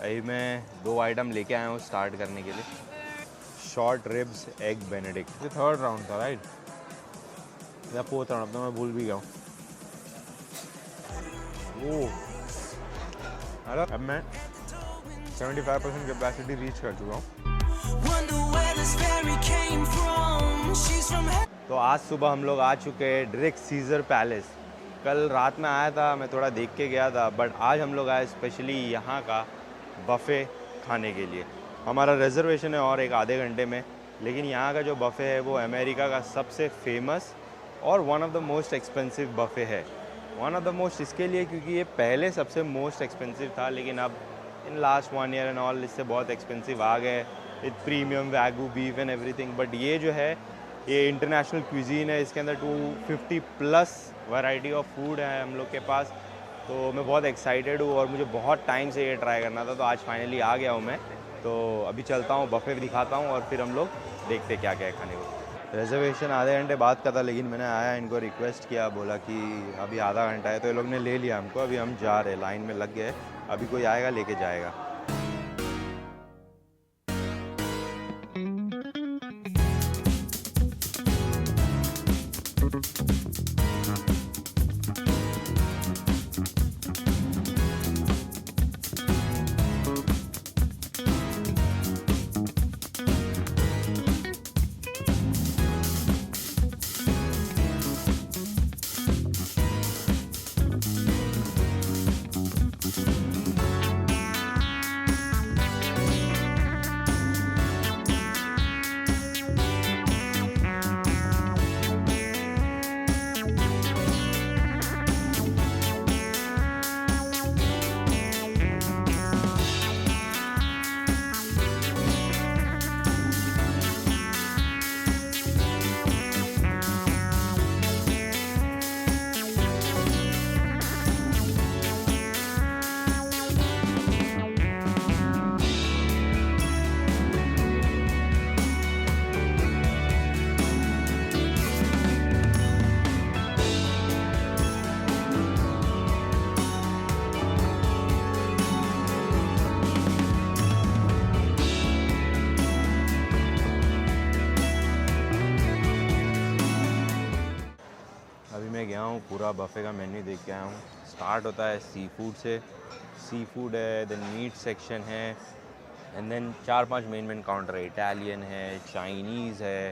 अभी मैं 2 आइटम लेके आया हूँ स्टार्ट करने के लिए। Short ribs egg Benedict. ये थर्ड राउंड था राइट या फोर्थ राउंड, तो मैं भूल भी गया हूँ। ओह अब मैं 75% कैपेसिटी रीच कर चुका हूँ। तो आज सुबह हम लोग आ चुके हैं डायरेक्ट सीजर पैलेस। कल रात में आया था, मैं थोड़ा देख के गया था, बट आज हम लोग आए स्पेशली यहाँ का बफ़े खाने के लिए। हमारा रिजर्वेशन है और एक आधे घंटे में, लेकिन यहाँ का जो बफ़े है वो अमेरिका का सबसे फेमस और one of the most expensive buffet है। वन ऑफ द मोस्ट इसके लिए क्योंकि ये पहले सबसे मोस्ट एक्सपेंसिव था, लेकिन अब in last 1 year and all इससे बहुत एक्सपेंसिव आ गए with premium wagyu beef and everything. But ये जो है ये इंटरनेशनल क्यूजीन है, इसके अंदर 250 प्लस वैरायटी ऑफ फूड है हम लोग के पास। तो मैं बहुत एक्साइटेड हूँ और मुझे बहुत टाइम से ये ट्राई करना था, तो आज फाइनली आ गया हूँ मैं। तो अभी चलता हूँ बफ़े दिखाता हूँ और फिर हम लोग देखते क्या क्या है खाने को। रिजर्वेशन आधे घंटे बाद का था, लेकिन मैंने आया इनको रिक्वेस्ट किया, बोला कि अभी आधा घंटा है, तो ये लोग ने ले लिया हमको। अभी हम जा रहे, लाइन में लग गए, अभी कोई आएगा लेके जाएगा। अभी मैं गया हूँ, पूरा बफ़े का मेन्यू देख के आया हूँ। स्टार्ट होता है सी फूड से, सी फूड है, देन मीट सेक्शन है, एंड देन 4-5 मेन काउंटर है। इटालियन है, चाइनीज़ है,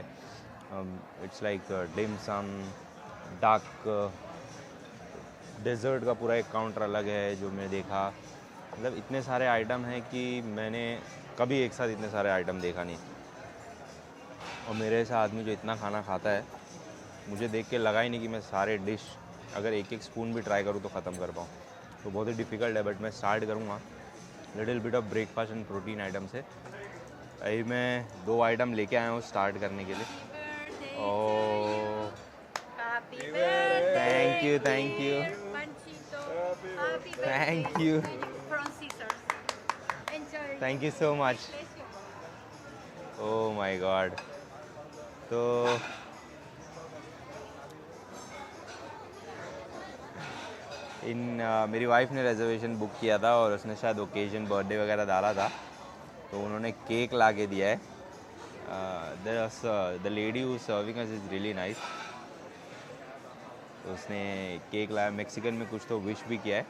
it's like dim sum, duck, dessert का पूरा एक काउंटर अलग है जो मैं देखा। मतलब इतने सारे आइटम हैं कि मैंने कभी एक साथ इतने सारे आइटम देखा नहीं। और मेरे ऐसा आदमी जो इतना खाना खाता है, मुझे देख के लगा ही नहीं कि मैं सारे डिश अगर एक स्पून भी ट्राई करूँ तो ख़त्म कर पाऊँ। तो बहुत ही डिफ़िकल्ट है, बट मैं स्टार्ट करूँगा little bit of breakfast and protein item से। अभी मैं 2 आइटम लेके आया हूँ स्टार्ट करने के लिए। और thank you thank you thank you thank you so much. Oh my God. तो मेरी वाइफ ने रिजर्वेशन बुक किया था और उसने शायद ओकेजन बर्थडे वगैरह डाला था, तो उन्होंने केक ला के दिया है। The lady who serving us is really nice. तो उसने केक लाया, मेक्सिकन में कुछ तो विश भी किया है।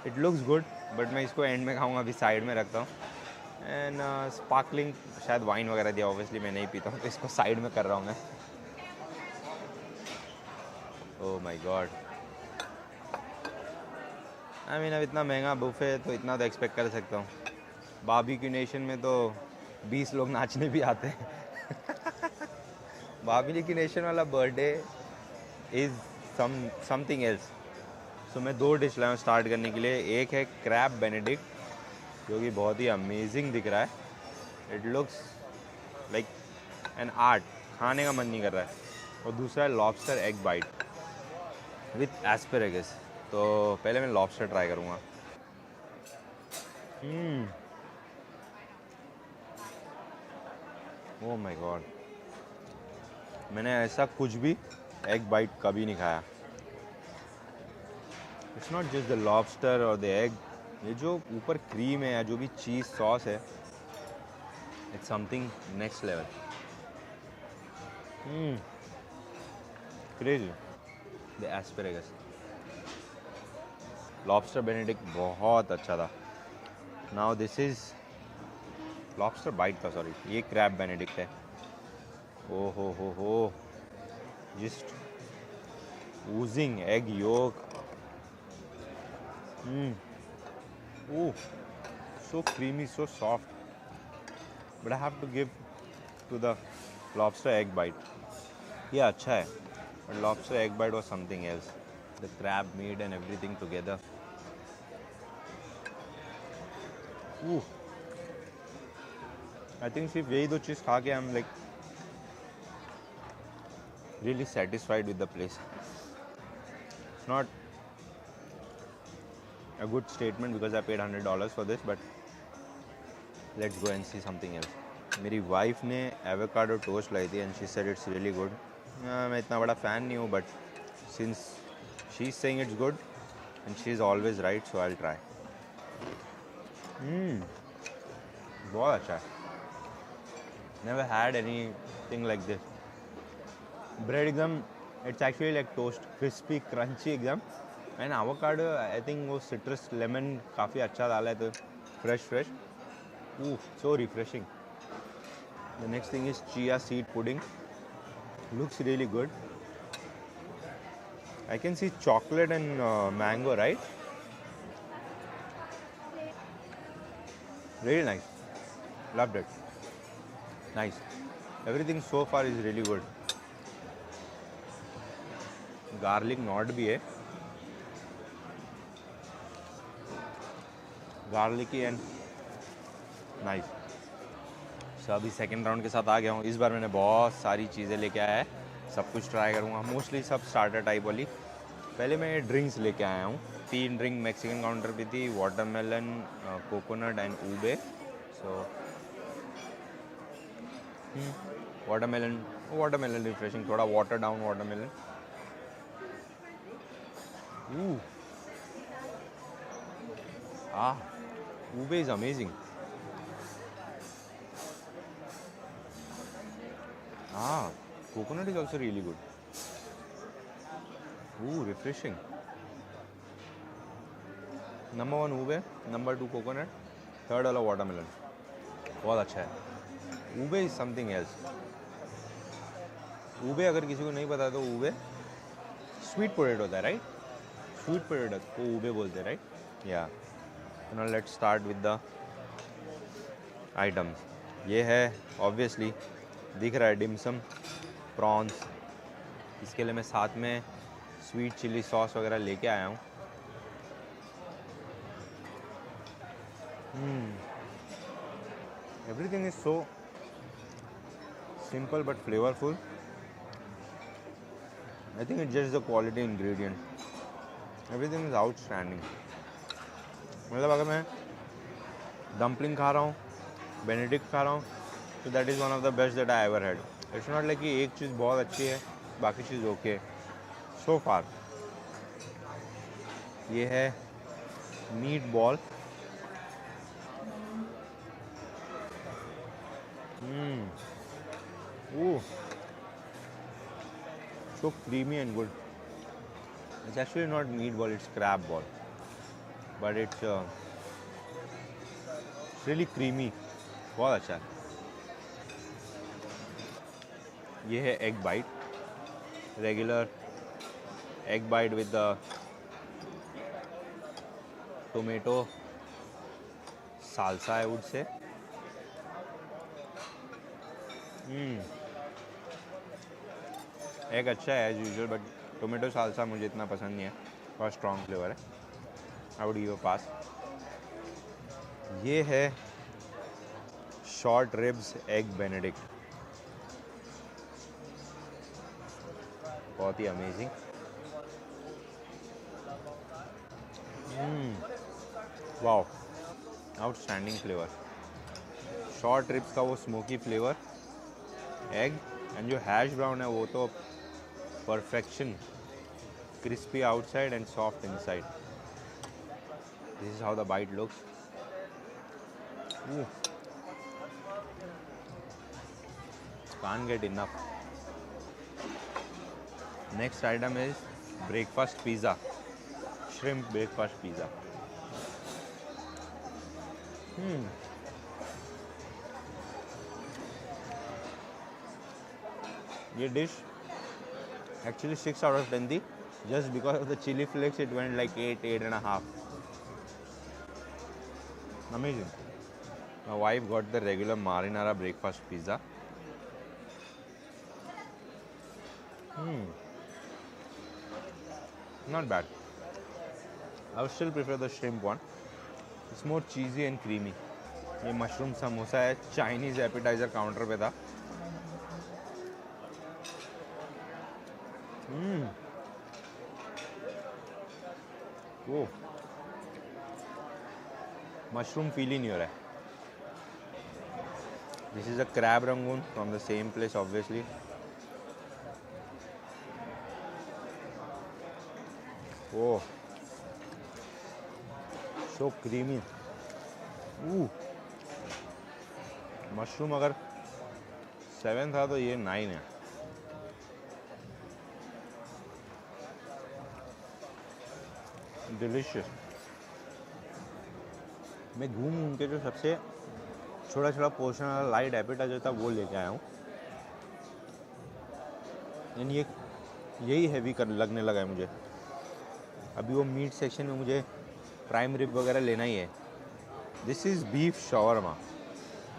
इट लुक्स गुड, बट मैं इसको एंड में खाऊंगा, अभी साइड में रखता हूँ। एंड स्पार्कलिंग शायद वाइन वगैरह दिया, ऑब्वियसली मैं नहीं पीता हूँ, तो इसको साइड में कर रहा हूँ मैं। Oh my God. I mean अब इतना महंगा बुफे है तो इतना तो एक्सपेक्ट कर सकता हूँ। बारबेक्यू नेशन में तो 20 लोग नाचने भी आते हैं। बारबेक्यू नेशन वाला बर्थडे इज़ समथिंग एल्स। सो मैं 2 डिश लाया हूँ स्टार्ट करने के लिए। एक है क्रैब बेनेडिक्ट जो कि बहुत ही अमेजिंग दिख रहा है, it looks like an art, खाने का मन नहीं कर रहा है। और दूसरा है lobster egg bite with asparagus. तो पहले मैं लॉबस्टर ट्राई करूँगा। ओह माय गॉड, मैंने ऐसा कुछ भी एग बाइट कभी नहीं खाया। It's not just the lobster और द एग, ये जो ऊपर क्रीम है या जो भी चीज़ सॉस है, it's something next level. Crazy. The asparagus, lobster Benedict बहुत अच्छा था। Now this is lobster bite था, सॉरी, ये क्रैब बेनेडिक्ट है। ओ हो, just oozing egg yolk. Ooh, so creamy, so soft. But I have to give to the lobster egg bite. ये अच्छा है, but lobster egg bite was something else. The crab meat and everything together. Ooh. I think सिर्फ यही दो चीज़ खा के I'm like really satisfied with the place. It's not a good statement because I paid $100 for this, but let's go and see something else. मेरी wife ने avocado toast लाई थी and she said it's really good. मैं इतना बड़ा fan नहीं हूँ, but since she is saying it's good and she is always right, so I will try. बहुत अच्छा है। Never had anything like this. Bread एकदम, it's actually like toast, crispy crunchy एकदम। एंड एवोकाडो आई थिंक वो citrus lemon काफ़ी अच्छा डाला है, तो fresh. So refreshing. The next thing is chia seed pudding. Looks really good. I can see chocolate and mango, right? Really nice. Loved it. Nice. Everything so far is really good. Garlic knot भी है. Garlicky and nice. सो अभी second round के साथ आ गया हूँ। इस बार मैंने बहुत सारी चीज़ें लेके आया है, सब कुछ ट्राई करूँगा, मोस्टली सब स्टार्टर टाइप वाली। पहले मैं ड्रिंक्स लेके आया हूँ, 3 ड्रिंक मैक्सिकन काउंटर पे थी, वाटरमेलन, कोकोनट एंड ऊबे। सो वाटरमेलन रिफ्रेशिंग, थोड़ा वाटर डाउन वाटरमेलन। ऊबे is amazing. Coconut is also really good. Refreshing. Number 1 ube, number 2 coconut, third वाला watermelon. बहुत अच्छा है। ube is something else. ube अगर किसी को नहीं पता तो ube स्वीट पोटैटो होता है, राइट? स्वीट पोटैटो को ube बोलते हैं, राइट? या। Now let's start with the items. ये है ऑब्वियसली, दिख रहा है, डिमसम प्रॉन्स। इसके लिए मैं साथ में स्वीट चिली सॉस वगैरह लेके आया हूँ। Everything is so simple but flavourful. I think it just the quality ingredient. Everything is outstanding. मतलब अगर मैं डम्पलिंग खा रहा हूँ, बेनेडिक्ट खा रहा हूँ, तो that is one of the best that I ever had. It's not like कि एक चीज़ बहुत अच्छी है, बाकी चीज़ ओके। सो फार ये है meat ball. So creamy and good. It's actually not meat ball, it's crab ball, but it's really creamy. बहुत अच्छा है। ये है egg bite, regular egg bite with the tomato salsa, I would say. Egg अच्छा है as usual, but tomato salsa मुझे इतना पसंद नहीं है, बहुत स्ट्रॉन्ग फ्लेवर है। I would give a pass. ये है शॉर्ट रिब्स एग बेनेडिक्ट, बहुत ही amazing. Wow, outstanding flavour. Short ribs का वो स्मोकी फ्लेवर, एग एंड जो हैश ब्राउन है वो तो perfection, crispy outside and soft inside. This is how the bite looks. Ooh. Can't get enough. Next item is breakfast pizza. Shrimp breakfast pizza. ये dish actually 6 out of 10 थी. Just because of the chili flakes, it went like 8, 8.5. Amazing. My wife got the regular marinara breakfast pizza. Not bad. I would still prefer the shrimp one. It's more cheesy and creamy. ये mushroom samosa है, Chinese appetiser counter पे था. वो mushroom feel ही नहीं हो रहा है. This is a crab rangoon from the same place, obviously. Oh, so creamy. Mushroom अगर 7 था तो ये 9 है. डिलीशियस. मैं घूम के जो सबसे छोटा छोटा पोर्शन वाला लाइट एपिटाइजर था वो लेके आया हूँ. यानी ये यही हैवी कर लगने लगा है मुझे. अभी वो मीट सेक्शन में मुझे प्राइम रिब वगैरह लेना ही है. This is beef shawarma.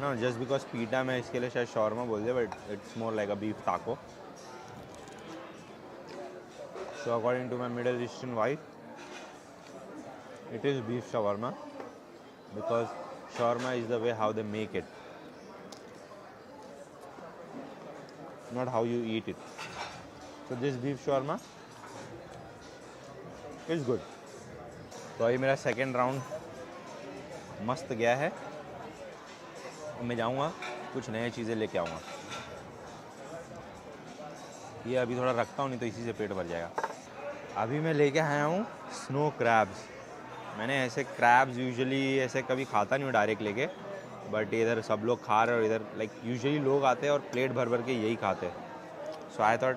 No, just because pita मैं इसके लिए शायद शॉर्मा बोल दिया, but it's more like a beef taco. So according to my Middle Eastern wife, it is beef shawarma because shawarma is the way how they make it, not how you eat it. So this beef shawarma is good. तो अभी मेरा second round मस्त गया है. मैं जाऊँगा कुछ नए चीज़ें लेके आऊँगा. ये अभी थोड़ा रखता हूँ, नहीं तो इसी से पेट भर जाएगा. अभी मैं लेके आया हूँ स्नो क्रैब्स. मैंने ऐसे क्रैब्स यूजुअली ऐसे कभी खाता नहीं हूँ डायरेक्ट लेके, बट इधर सब लोग खा रहे हैं और इधर लाइक यूजुअली लोग आते हैं और प्लेट भर भर के यही खाते हैं. So I thought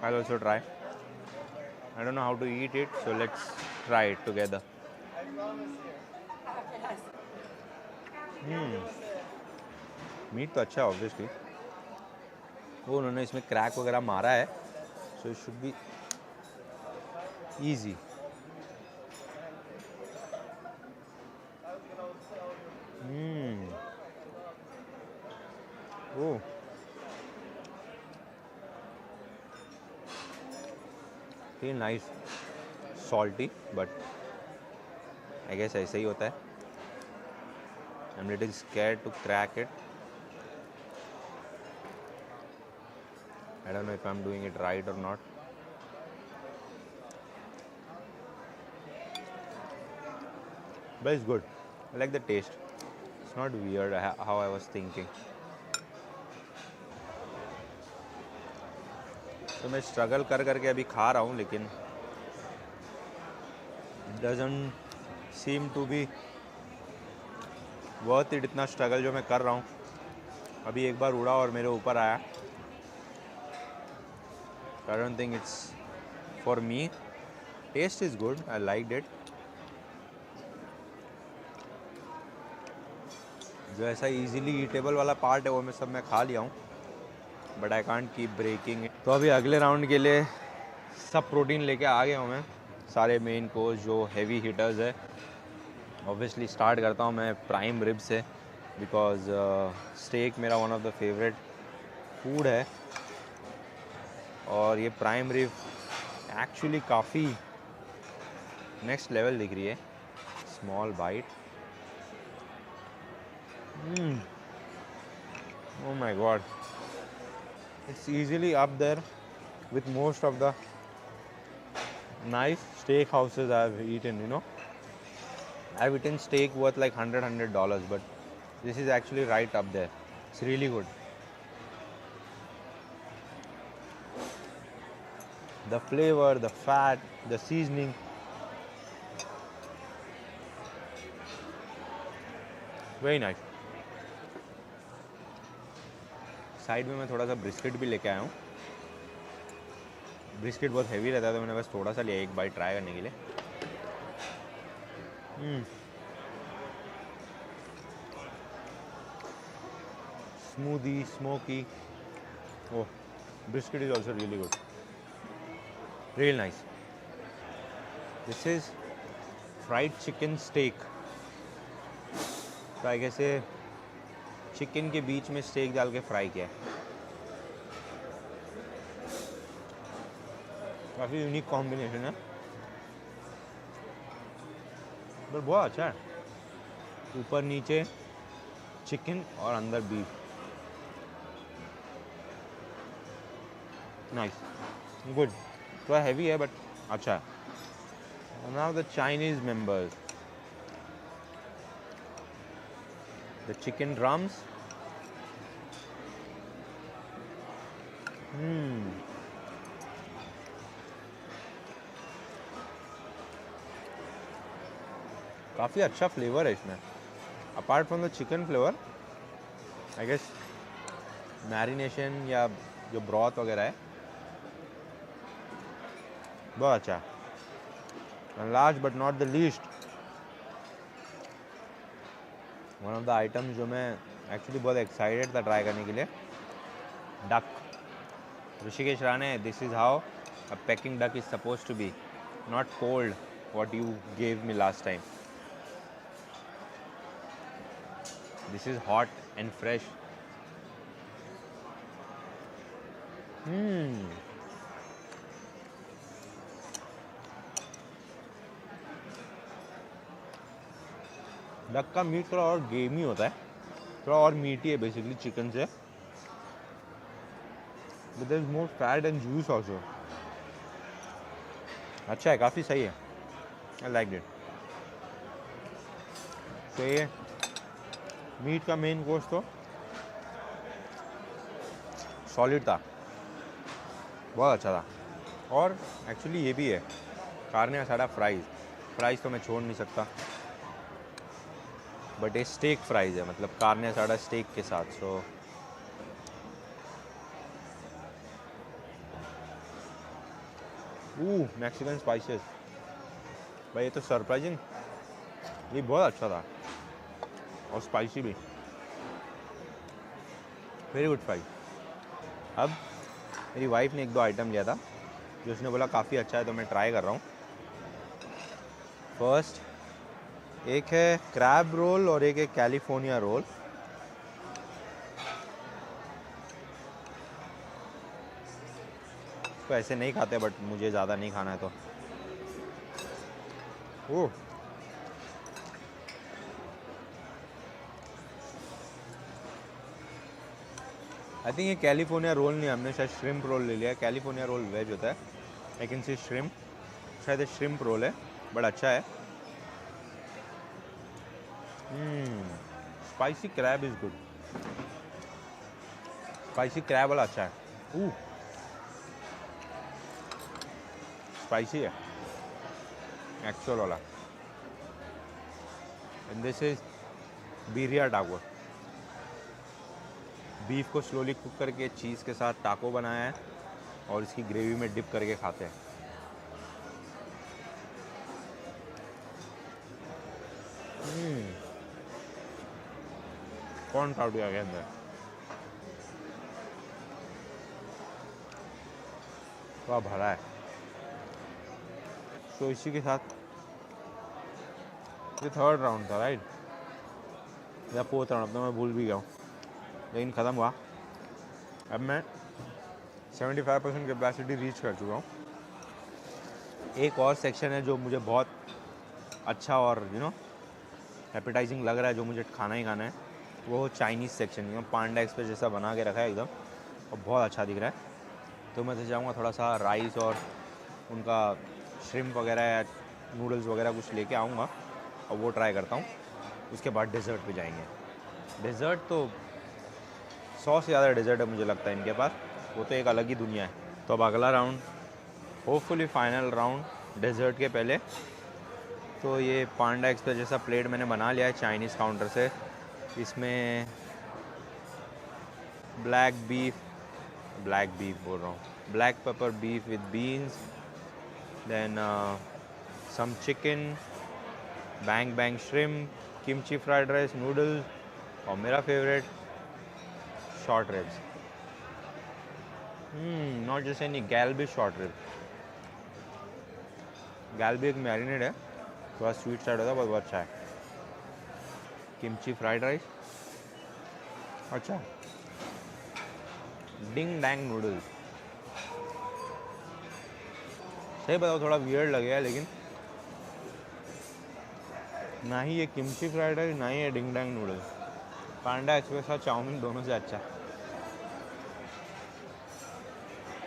I will also try. I don't know how to eat it, so let's try it together. Meat तो अच्छा है ऑब्वियसली. वो उन्होंने इसमें क्रैक वगैरह मारा है, so it should be easy. Oh, feel nice, salty, but I guess ऐसे ही होता है. I'm little scared to crack it. I don't know if I'm doing it right or not. But it's good. I like the taste. It's not weird how I was thinking. तो मैं struggle कर करके अभी खा रहा हूँ, लेकिन doesn't seem to be worth it. इतना स्ट्रगल जो मैं कर रहा हूँ. अभी एक बार उड़ा और मेरे ऊपर आया. I don't think it's for me. Taste is good, I like it. जो ऐसा इजीली ईटेबल वाला पार्ट है वो मैं खा लिया हूँ, but I can't keep breaking it. तो अभी अगले राउंड के लिए सब प्रोटीन लेके आ गया हूँ मैं. सारे मेन कोर्स जो हैवी हिटर्स है. ऑब्वियसली स्टार्ट करता हूँ मैं प्राइम रिब से, बिकॉज स्टेक मेरा one of the favourite food है. और ये प्राइम रिब एक्चुअली काफ़ी नेक्स्ट लेवल दिख रही है. Small bite. Oh my god, it's easily up there with most of the nice steak houses I've eaten. I've eaten steak worth like $100, but this is actually right up there. It's really good. The flavor, the fat, the seasoning, very nice. Side में मैं थोड़ा सा brisket भी लेके आया हूँ। Brisket बहुत heavy रहता है तो मैंने बस थोड़ा सा लिया एक बाइट ट्राई करने के लिए। Smoothie, smoky. Oh, brisket is also really good, real nice. This is fried chicken steak. Fry कैसे चिकन के बीच में स्टेक डाल के फ्राई किया है। काफ़ी यूनिक कॉम्बिनेशन है, पर बहुत अच्छा है। ऊपर नीचे चिकन और अंदर बीफ। Nice, good. थोड़ा हैवी है बट अच्छा है। Now the Chinese members, the chicken drums. काफ़ी अच्छा फ्लेवर है इसमें। Apart from the chicken flavour, I guess marination या जो ब्रॉथ वगैरह है बहुत अच्छा है। Last but not the least, one of the items जो मैं एक्चुअली बहुत एक्साइटेड था ट्राई करने के लिए, duck. Rishikesh Rane, this is how a Peking duck is suppose to be, not cold what you gave me last time. This is hot and fresh. Duck का meat थोड़ा और गेमी होता है, थोड़ा और मीठी है बेसिकली चिकन से, but there is more fat and juice also. अच्छा है, काफ़ी सही है, आई लाइक इट। तो ये मीट का मेन कोर्स तो सॉलिड था, बहुत अच्छा था। और एक्चुअली ये भी है कार्ने असाडा फ्राइज़ तो मैं छोड़ नहीं सकता, बट ये स्टेक फ्राइज़ है, मतलब कार्ने असाडा स्टेक के साथ। सो मैक्सिकन स्पाइसेस, भाई ये तो सरप्राइजिंग, ये बहुत अच्छा था और स्पाइसी भी, वेरी गुड फ्राइज। अब मेरी वाइफ ने एक दो आइटम लिया था जो उसने बोला काफ़ी अच्छा है, तो मैं ट्राई कर रहा हूँ। फर्स्ट एक है क्रैब रोल और एक है कैलिफोर्निया रोल। तो ऐसे नहीं खाते, बट मुझे ज़्यादा नहीं खाना है तो ओह, आई थिंक ये कैलिफोर्निया रोल नहीं, हमने शायद श्रिम्प रोल ले लिया। कैलिफोर्निया रोल वेज होता है, लेकिन से श्रिम्प, शायद ये श्रिम्प रोल है, बड़ा अच्छा है। Spicy crab is good, spicy crab वाला अच्छा है। स्पाइसी है एक्चुअल वाला। एंड दिस इज बीरिया टाको, बीफ को स्लोली कुक करके चीज़ के साथ टाको बनाया है और इसकी ग्रेवी में डिप करके खाते हैं। कौन टाउट आ गया अंदर, तो भरा है। तो इसी के साथ ये थर्ड राउंड था राइट, या फोर्थ राउंड, अब तो मैं भूल भी गया हूँ, लेकिन ख़त्म हुआ। अब मैं 75% कैपेसिटी रीच कर चुका हूँ। एक और सेक्शन है जो मुझे बहुत अच्छा और एपेटाइजिंग लग रहा है, जो मुझे खाना ही खाना है, वो चाइनीज़ सेक्शन। पांडा एक्सप्रेस जैसा बना के रखा है एकदम, और बहुत अच्छा दिख रहा है। तो मैं तो चाहूँगा थोड़ा सा राइस और उनका श्रिम्प वगैरह या नूडल्स वगैरह कुछ लेके आऊँगा और वो ट्राई करता हूँ। उसके बाद डेज़र्ट पे जाएंगे। डेज़र्ट तो 100 से ज़्यादा डेज़र्ट है मुझे लगता है इनके पास, वो तो एक अलग ही दुनिया है। तो अब अगला round, hopefully final round dessert के पहले। तो ये पांडा एक्सप्रेस जैसा प्लेट मैंने बना लिया है चाइनीज़ काउंटर से, इसमें ब्लैक बीफ बोल रहा हूँ, black pepper beef with beans, then some chicken, bang bang shrimp, kimchi fried rice, noodles और मेरा favourite short ribs. Not just any galbi short rib. Galbi एक मैरिनेड है, थोड़ा स्वीट साइड होता है, बहुत अच्छा है। किमची फ्राइड राइस, अच्छा, डिंग डैंग नूडल्स। सही बताओ थोड़ा वियर्ड लगेगा, लेकिन ना ही ये किमची फ्राइड राइस ना ही ये डिंग डैंग नूडल्स। पांडा एक्सप्रेस और चाउमीन दोनों से अच्छा,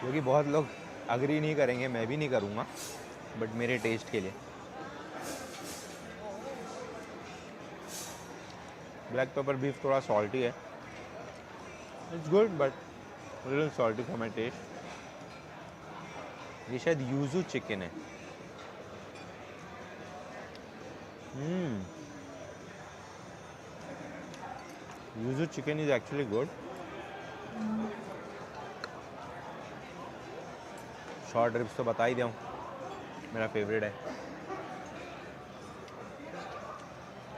क्योंकि बहुत लोग अग्री नहीं करेंगे, मैं भी नहीं करूँगा, बट मेरे टेस्ट के लिए ब्लैक पेपर बीफ थोड़ा सॉल्टी है, it's good but little salty for my taste. ये शायद यूजू चिकन है। Yuzu chicken is actually good. Short ribs तो बता ही दिया हूँ, मेरा फेवरेट है।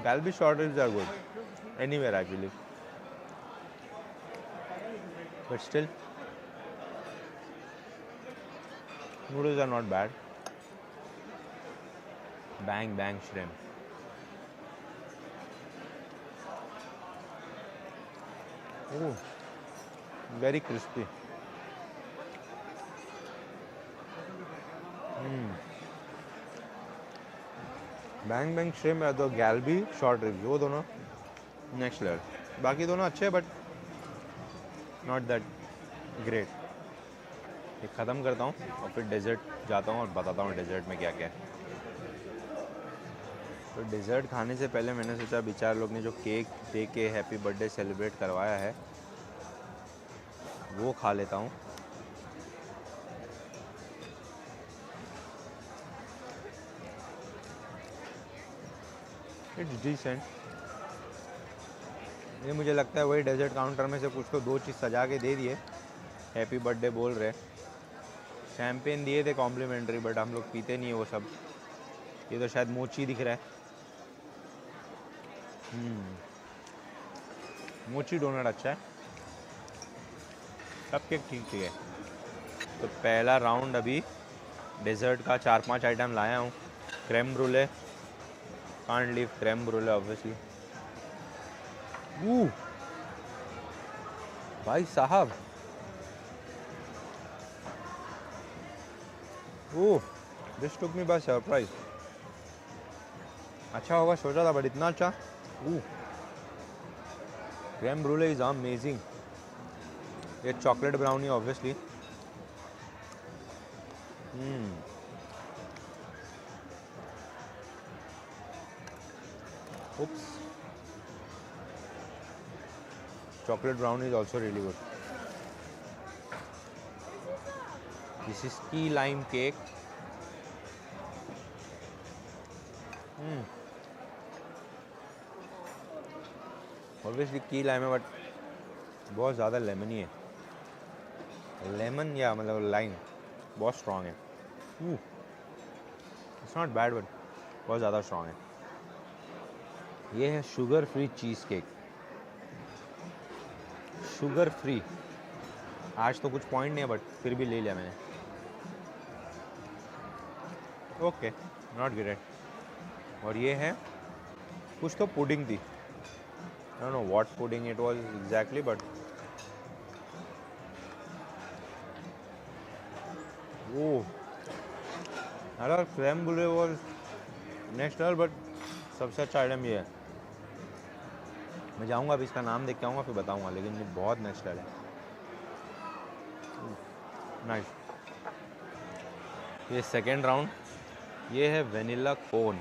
Galbi short ribs are good anywhere actually, but still noodles are not bad. Bang bang shrimp. Oh, very crispy. Bang bang shrimp या तो गैल्बी शॉर्ट रिब्स, वो दोनों नेक्स्ट लेवल। बाकी दोनों अच्छे हैं बट नॉट दैट ग्रेट। ये ख़त्म करता हूँ और फिर डेजर्ट जाता हूँ और बताता हूँ डेजर्ट में क्या क्या है। तो डेजर्ट खाने से पहले मैंने सोचा बेचार लोग ने जो केक दे के हैप्पी बर्थडे सेलिब्रेट करवाया है वो खा लेता हूँ। It's decent. ये मुझे लगता है वही डेजर्ट काउंटर में से कुछ तो दो चीज़ सजा के दे दिए, हैप्पी बर्थडे बोल रहे। शैम्पेन दिए थे कॉम्प्लीमेंट्री, बट हम लोग पीते नहीं है वो सब। ये तो शायद मोची दिख रहा है। मोची डोनट अच्छा है, सब केक ठीक ठीक है। तो पहला राउंड अभी डेजर्ट का 4-5 आइटम लाया हूँ। Creme brulee, can't leave creme brulee obviously. भाई साहब, this took me by surprise. अच्छा होगा सोचा था बट इतना अच्छा। Creme brulee is amazing. ये chocolate brownie obviously. Oops. Chocolate brownie is also really good. This is key lime cake. Obviously key lime है बट बहुत ज़्यादा लेमनी है। लेमन या मतलब लाइम बहुत स्ट्रॉन्ग है। इट्स नॉट बैड बट बहुत ज़्यादा स्ट्रॉन्ग है। ये है sugar free cheese cake. Sugar free, आज तो कुछ पॉइंट नहीं है बट फिर भी ले लिया मैंने। Okay, not great. और ये है कुछ तो पुडिंग थी, I don't know what pudding it was exactly but अरे creme brulee was next level, but सबसे अच्छा आइटम ये है। मैं जाऊंगा अभी इसका नाम देख के आऊँगा फिर बताऊंगा, लेकिन ये बहुत नेक्स्ट लेवल है। नाइस। ये सेकेंड राउंड, ये है vanilla cone,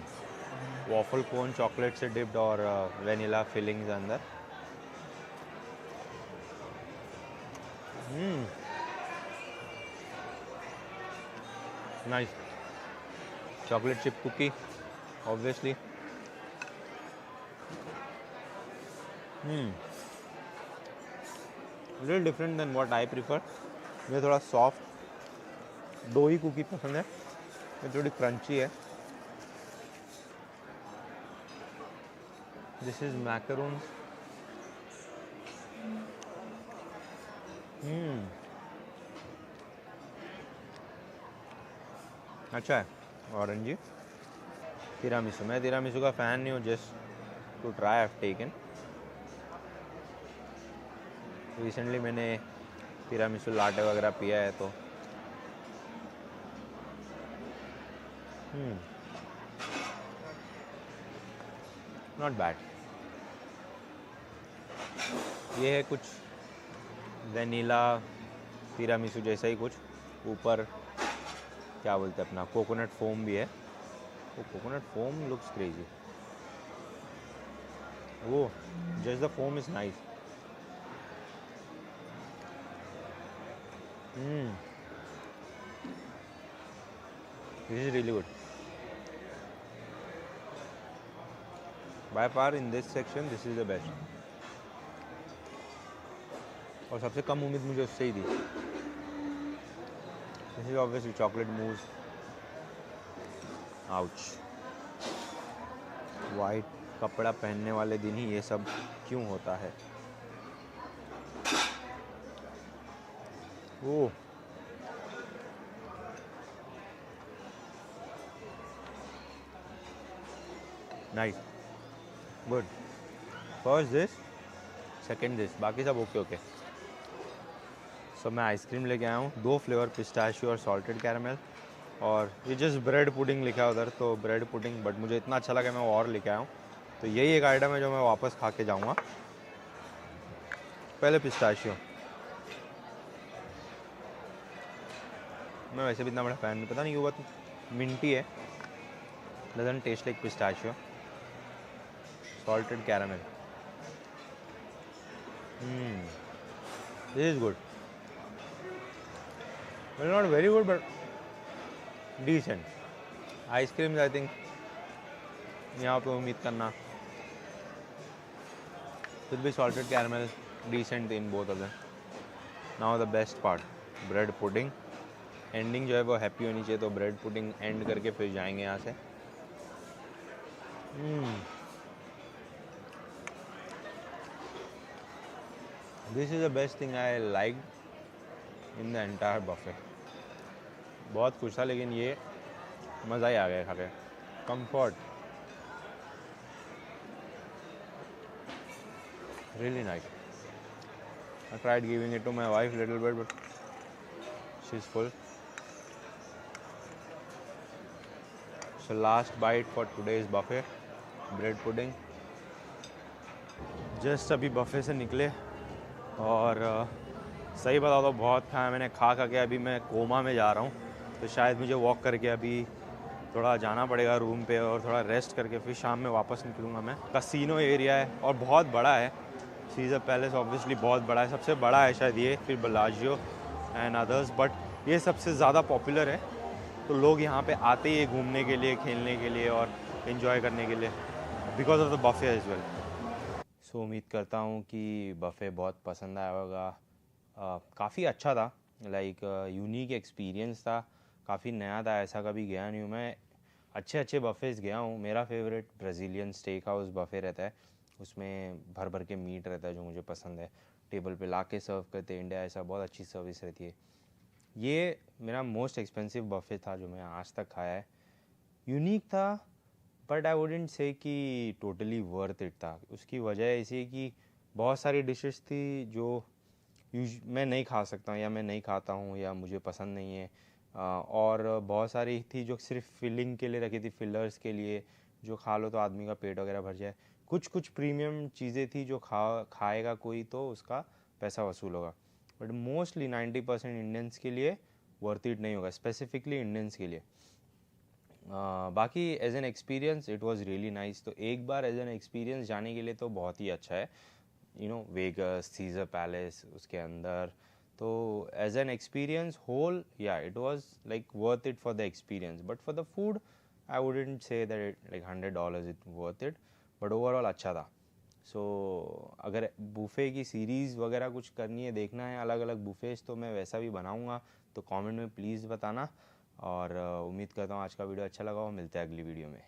waffle cone chocolate से डिप्ड और वेनिला फिलिंग्स अंदर। Nice. Chocolate chip cookie obviously. Little different than what I prefer. मुझे थोड़ा सॉफ्ट डोई कुकी पसंद है, ये थोड़ी क्रंची है। This is macarons. अच्छा है। ऑरेंजी तिरामिसू, मैं तिरामिसू का फ़ैन नहीं हूँ, just to try have taken. Recently मैंने तिरामिसू लाटे वगैरह पिया है तो नॉट बैड। ये है कुछ वनीला तिरामिसू जैसा ही कुछ, ऊपर क्या बोलते हैं अपना कोकोनट फोम भी है। वो कोकोनट फोम लुक्स क्रेजी। वो just the foam is nice. This is really good. By far in this section this is the best. और सबसे कम उम्मीद मुझे उससे ही थी। दिस इज ऑब्वियसली चॉकलेट मूज। आउच। वाइट कपड़ा पहनने वाले दिन ही ये सब क्यों होता है? Oh nice, good. First this, second this, बाकी सब ओके ओके। सो मैं आइसक्रीम लेके आया हूँ, 2 फ्लेवर, पिस्ताशियो और सॉल्टेड कैरमल। और ये जस्ट ब्रेड पुडिंग लिखा है उधर, तो ब्रेड पुडिंग, बट मुझे इतना अच्छा लगा मैं वो और लेके आया हूँ। तो यही एक आइटम है जो मैं वापस खा के जाऊँगा। पहले पिस्ताशियो। मैं वैसे भी इतना बड़ा फ़ैन नहीं, पता नहीं क्यों, बहुत मिंटी है, doesn't taste like pistachio. Salted caramel, this is good, well not very good but decent. Ice cream I think यहाँ पे उम्मीद करना, फिर भी salted caramel decent in both of them. Now the best part, bread pudding. Ending जो है वो happy होनी चाहिए, तो ब्रेड पुडिंग एंड करके फिर जाएंगे यहाँ से। This is the best thing I like in the entire buffet. बहुत कुछ था लेकिन ये मज़ा ही आ गया खा के। Comfort, really nice. I tried giving it to my wife little bit, but she's full. So last bite for today's buffet, bread pudding. Just अभी buffet से निकले और सही बताओ तो बहुत खाया मैंने। खा के अभी मैं कोमा में जा रहा हूँ, तो शायद मुझे वॉक करके अभी थोड़ा जाना पड़ेगा रूम पे और थोड़ा रेस्ट करके फिर शाम में वापस निकलूँगा मैं। कसिनो एरिया है और बहुत बड़ा है। सीज़र पैलेस ऑब्वियसली बहुत बड़ा है, सबसे बड़ा है शायद ये, फिर बलाजियो एंड अदर्स, बट ये सबसे ज़्यादा पॉपुलर है। तो लोग यहाँ पे आते ही घूमने के लिए, खेलने के लिए और इन्जॉय करने के लिए, because of the buffet as well. So उम्मीद करता हूँ कि बफे बहुत पसंद आया होगा। काफ़ी अच्छा था, लाइक यूनिक एक्सपीरियंस था, काफ़ी नया था, ऐसा कभी गया नहीं हूँ मैं। अच्छे अच्छे बफेज गया हूँ। मेरा favourite Brazilian steak house buffet रहता है, उसमें भर भर के मीट रहता है जो मुझे पसंद है, टेबल पे ला के सर्व करते हैं। इंडिया ऐसा बहुत अच्छी सर्विस रहती है। ये मेरा मोस्ट एक्सपेंसिव बफे था जो मैं आज तक खाया है। यूनिक था बट आई वुडेंट से कि टोटली वर्थ इट था। उसकी वजह ऐसी है कि बहुत सारी डिशेस थी जो मैं नहीं खा सकता हूँ या मैं नहीं खाता हूँ या मुझे पसंद नहीं है। और बहुत सारी थी जो सिर्फ फिलिंग के लिए रखी थी, फिलर्स के लिए, जो खा लो तो आदमी का पेट वगैरह भर जाए। कुछ कुछ प्रीमियम चीज़ें थी जो खाएगा कोई तो उसका पैसा वसूल होगा, बट मोस्टली 90% इंडियंस के लिए वर्थ इट नहीं होगा, स्पेसिफिकली इंडियंस के लिए। बाकी as an experience it was really nice. तो एक बार एज एन एक्सपीरियंस जाने के लिए तो बहुत ही अच्छा है, you know, Vegas, Caesar Palace उसके अंदर। तो एज एन एक्सपीरियंस होल, या it was like worth it for the experience, but for the food I wouldn't say that it like $100 it worth it, but overall अच्छा था। सो अगर buffet की series वगैरह कुछ करनी है, देखना है अलग अलग बुफ़ेज, तो मैं वैसा भी बनाऊँगा, तो कमेंट में प्लीज़ बताना। और उम्मीद करता हूँ आज का वीडियो अच्छा लगा हो। मिलते हैं अगली वीडियो में।